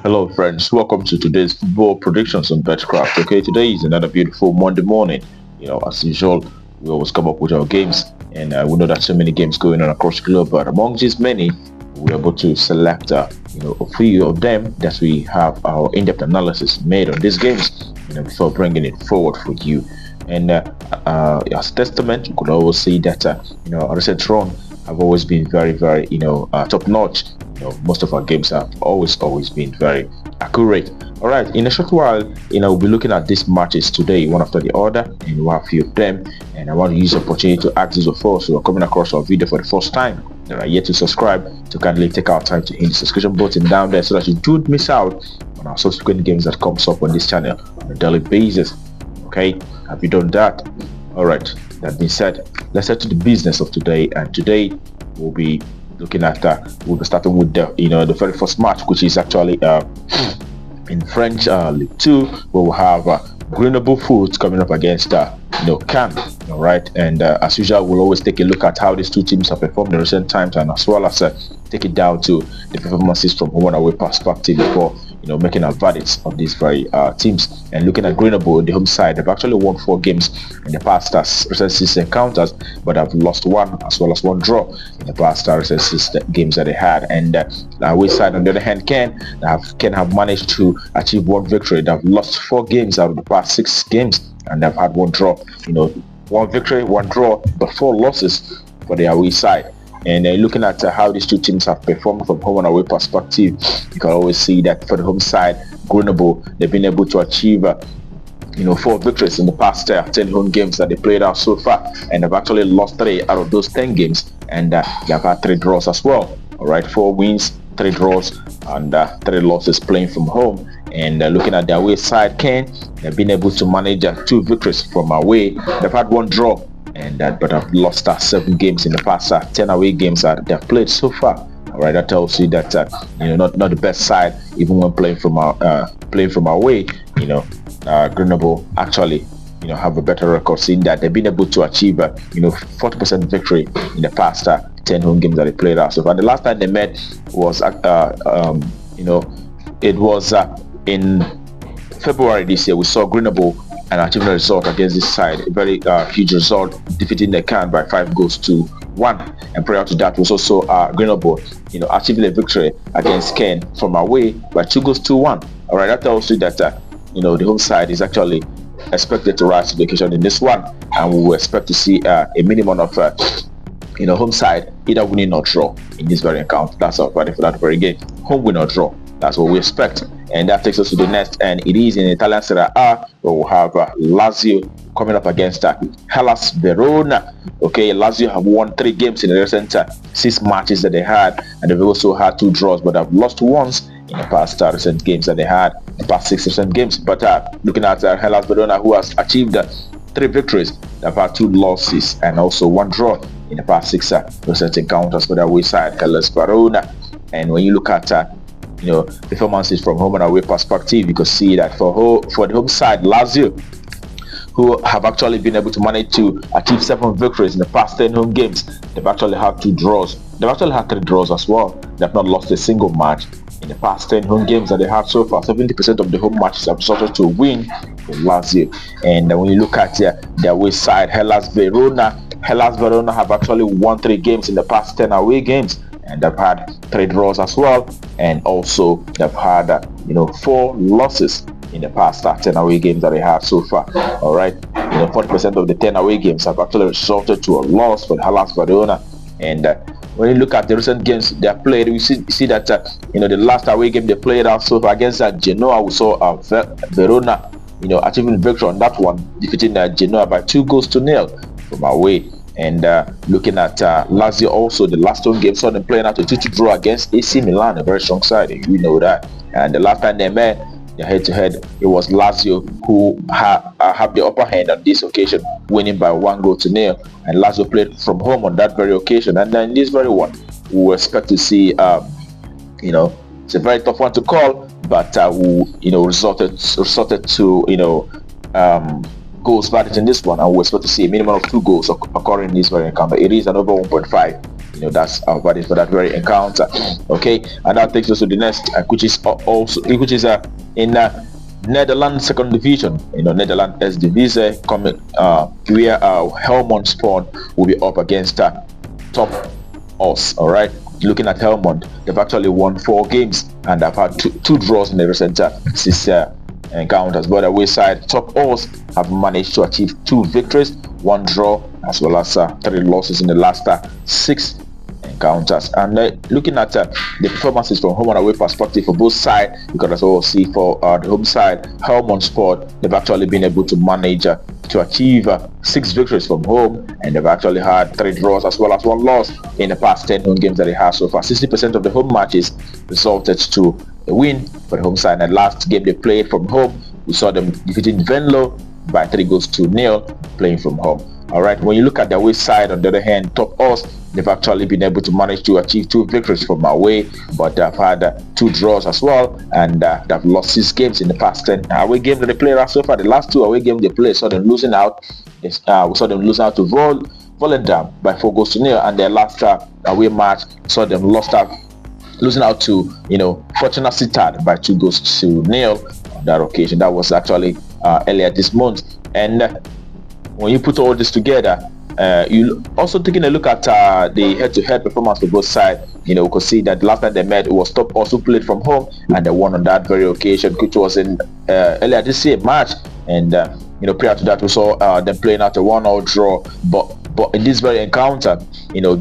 Hello, friends. Welcome to today's football predictions on Betkraft. Okay, today is another beautiful Monday morning. As usual, we always come up with our games, and we know that so many games going on across the globe. But among these many, we're able to select, a few of them that we have our in-depth analysis made on these games. Before bringing it forward for you. And as testament, you could always see that, recent run have always been very, very, top notch. Most of our games have always been very accurate. All right, in a short while, we'll be looking at these matches today, one after the other, and we'll have a few of them. And I want to use the opportunity to ask those of us who are coming across our video for the first time that are yet to subscribe to kindly take our time to hit the subscription button down there so that you don't miss out on our subsequent games that comes up on this channel on a daily basis. Okay, have you done that? All right, that being said, let's get to the business of today. And today we'll be looking at we'll be starting with the very first match, which is actually in French League 2, where we'll have Grenoble Foot coming up against Caen. All right, and as usual, we'll always take a look at how these two teams have performed in recent times, and as well as take it down to the performances from home and away perspective before making our verdicts of these very teams. And looking at Grenoble, the home side, they've actually won 4 games in the past recent 6 encounters, but have lost 1 as well as 1 draw in the past recent 6 games that they had. And the away side, on the other hand, Caen have managed to achieve 1 victory. They've lost 4 games out of the past 6 games, and they've had 1 draw. 1 victory, 1 draw, but 4 losses for the away side. And looking at how these two teams have performed from home and away perspective, you can always see that for the home side, Grenoble, they've been able to achieve 4 victories in the past 10 home games that they played out so far, and they've actually lost 3 out of those 10 games, and they've had 3 draws as well. All right, 4 wins, 3 draws, and 3 losses playing from home. And looking at the away side, Caen, they've been able to manage 2 victories from away. They've had 1 draw, and but have lost 7 games in the past 10 away games that they've played so far. All right, that tells you that not the best side, even when playing from away. Grenoble actually have a better record, seeing that they've been able to achieve 40% victory in the past 10 home games that they played out. So far, the last time they met was it was in February this year. We saw Grenoble and achieving a result against this side, a very huge result, defeating the Caen by 5-1. And prior to that was also Grenoble, achieving a victory against Caen from away by 2-1. All right, that tells you that the home side is actually expected to rise to the occasion in this one, and we will expect to see a minimum of home side either winning or draw in this very encounter. That's our party for that very game. Home win or draw. That's what we expect. And that takes us to the next, and it is in Italian Serie A, where we'll have Lazio coming up against Hellas Verona. Okay, Lazio have won 3 games in the recent 6 matches that they had, and they've also had 2 draws, but have lost once in the past recent games that they had, the past 6 recent games. But looking at Hellas Verona, who has achieved 3 victories, they've had 2 losses and also 1 draw in the past 6 recent encounters for their away side, Hellas Verona. And when you look at performances from home and away perspective, you can see that for the home side, Lazio, who have actually been able to manage to achieve 7 victories in the past 10 home games, they've actually had 2 draws. They've actually had 3 draws as well. They've not lost a single match in the past 10 home games that they have so far. 70% of the home matches have resulted to a win for Lazio. And when you look at their away side, Hellas Verona have actually won 3 games in the past 10 away games, and they've had 3 draws as well, and also they've had 4 losses in the past 10 away games that they had so far. All right, 40% of the 10 away games have actually resulted to a loss for Hellas Verona. And when you look at the recent games they have played, we see that the last away game they played out so far against Genoa, we saw Verona achieving victory on that one, defeating Genoa by 2-0 from away. And looking at Lazio also, the last home game saw them playing out a 2-2 draw against AC Milan, a very strong side, you know that. And the last time they met, the head-to-head, it was Lazio who have the upper hand on this occasion, winning by 1-0. And Lazio played from home on that very occasion. And then this very one, we will expect to see, it's a very tough one to call, but resulted to goals batted in this one, and we expect to see a minimum of 2 goals occurring in this very encounter. It is an over 1.5 that's our verdict for that very encounter. Okay, and that takes us to the next, which is in Netherlands second division. Netherlands S Divisie coming, where Helmond Sport will be up against Top Os. All right, looking at Helmond, they've actually won 4 games and they've had two draws in the recent 6 encounters. But away side, Top Os have managed to achieve 2 victories, 1 draw, as well as 3 losses in the last 6 encounters. And looking at the performances from home and away perspective for both sides, because as well see for the home side, Helmond Sport, they've actually been able to manage to achieve 6 victories from home, and they've actually had 3 draws as well as 1 loss in the past 10 home games that they have so far. 60% of the home matches resulted to a win for the home side. And the last game they played from home, we saw them defeating Venlo by 3-0 playing from home. All right, when you look at the away side, on the other hand, Top Us, they've actually been able to manage to achieve 2 victories from away, but they've had 2 draws as well, and they've lost 6 games in the past 10 away games that they played so far. The last 2 away games they played, saw them losing out. We saw them losing out to Volendam by 4-0, and their last away match saw them losing out to Fortuna Sittard by 2-0 on that occasion. That was actually earlier this month. And when you put all this together, you also taking a look at the head-to-head performance for both sides. We could see that the last time they met, it was Top also played from home, and they won on that very occasion, which was in earlier this year, March. And prior to that, we saw them playing out a 1-1 draw. But in this very encounter,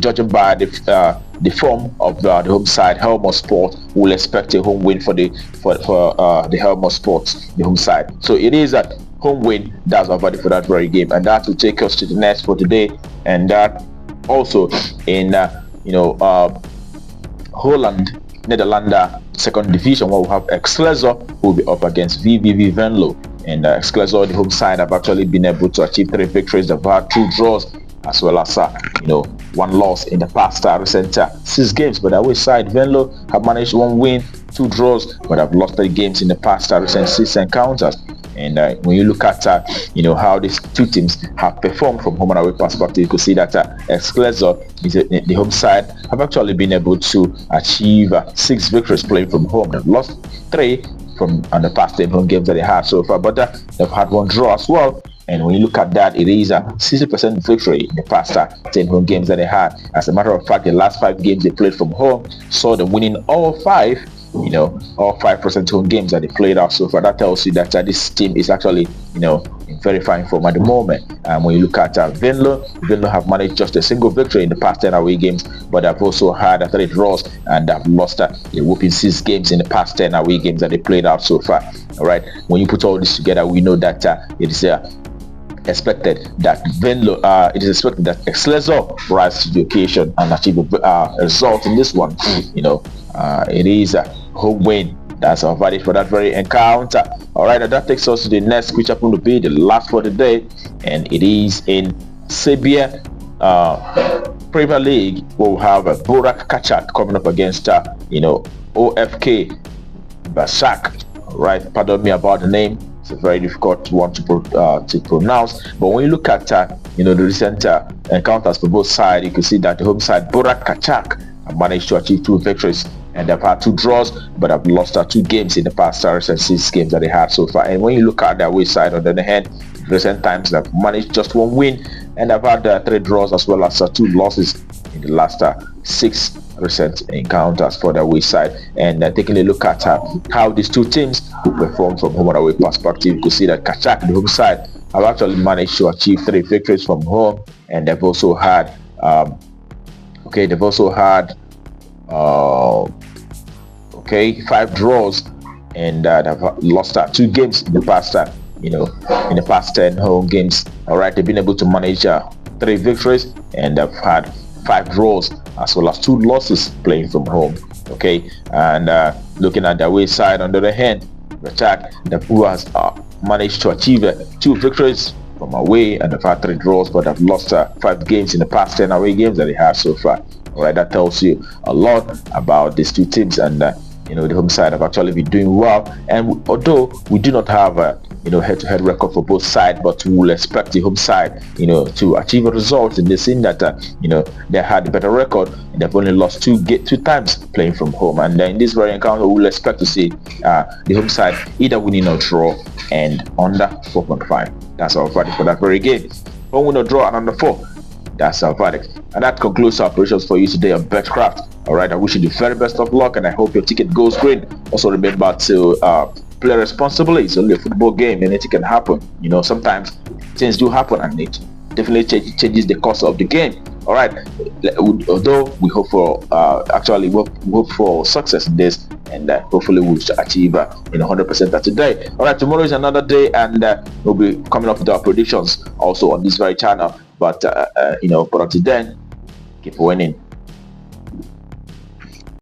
judging by the form of the home side, Helmond Sport will expect a home win for the Helmond Sport, the home side. So it is a home win. That's our verdict for that very game, and that will take us to the next for today. And that also in Holland, Netherlands second division, where we have Excelsior who will be up against VVV Venlo. And Excelsior, the home side, have actually been able to achieve 3 victories. They've had 2 draws as well as 1 loss in the past recent 6 games. But the away side, Venlo, have managed 1 win, 2 draws, but have lost 3 games in the past recent 6 encounters. And when you look at how these 2 teams have performed from home and away perspective, you can see that Excelsior, the home side, have actually been able to achieve 6 victories playing from home. They've lost 3 from the past 10 home games that they had so far, but they've had 1 draw as well. And when you look at that, it is a 60% victory in the past 10 home games that they had. As a matter of fact, the last 5 games they played from home saw them winning all 5. All 5% home games that they played out so far. That tells you that this team is actually, in very fine form at the moment. When you look at Venlo have managed just a single victory in the past 10 away games, but they've also had 3 draws, and they've lost a whooping 6 games in the past 10 away games that they played out so far. All right. When you put all this together, we know that it is expected that it is expected that Excelsior rise to the occasion and achieve a result in this one. It is a home win. That's our verdict for that very encounter. All right, and that takes us to the next, which happened to be the last for the day, and it is in Serbia Premier League. We'll have Borac coming up against OFK Vrsac. All right, pardon me about the name. It's a very difficult one to pronounce. But when you look at the recent encounters for both sides, you can see that the home side Borac have managed to achieve 2 victories, and they've had 2 draws, but have lost 2 games in the past recent 6 games that they had so far. And when you look at the away side, on the other hand, recent times they've managed just 1 win, and they've had 3 draws as well as 2 losses in the last 6 recent encounters for the away side. And taking a look at how these 2 teams will perform from home and away perspective, you can see that Kachak, the home side, have actually managed to achieve 3 victories from home, and they've also had 5 draws, and they've lost 2 games in the past in the past 10 home games. All right, they've been able to manage 3 victories, and they've had 5 draws as well as 2 losses playing from home. Okay, and looking at the away side, on the other hand, Versac, who has managed to achieve 2 victories from away, and they've had 3 draws, but have lost 5 games in the past 10 away games that they have so far. All right, that tells you a lot about these 2 teams, and the home side have actually been doing well, and although we do not have a head-to-head record for both sides, but we will expect the home side to achieve a result in the scene that they had a better record and they've only lost two times playing from home. And in this very encounter, we will expect to see the home side either winning or draw and under 4.5. That's our verdict for that very game. One win or draw and under 4. That's our verdict. And that concludes our operations for you today on Betkraft. Alright, I wish you the very best of luck and I hope your ticket goes green. Also remember to play responsibly. It's only a football game, anything can happen. Sometimes things do happen and it definitely changes the course of the game. Alright, although we hope for we hope for success in this, and hopefully we'll achieve 100% today. Alright, tomorrow is another day, and we'll be coming up with our predictions also on this very channel. But but until then, keep winning.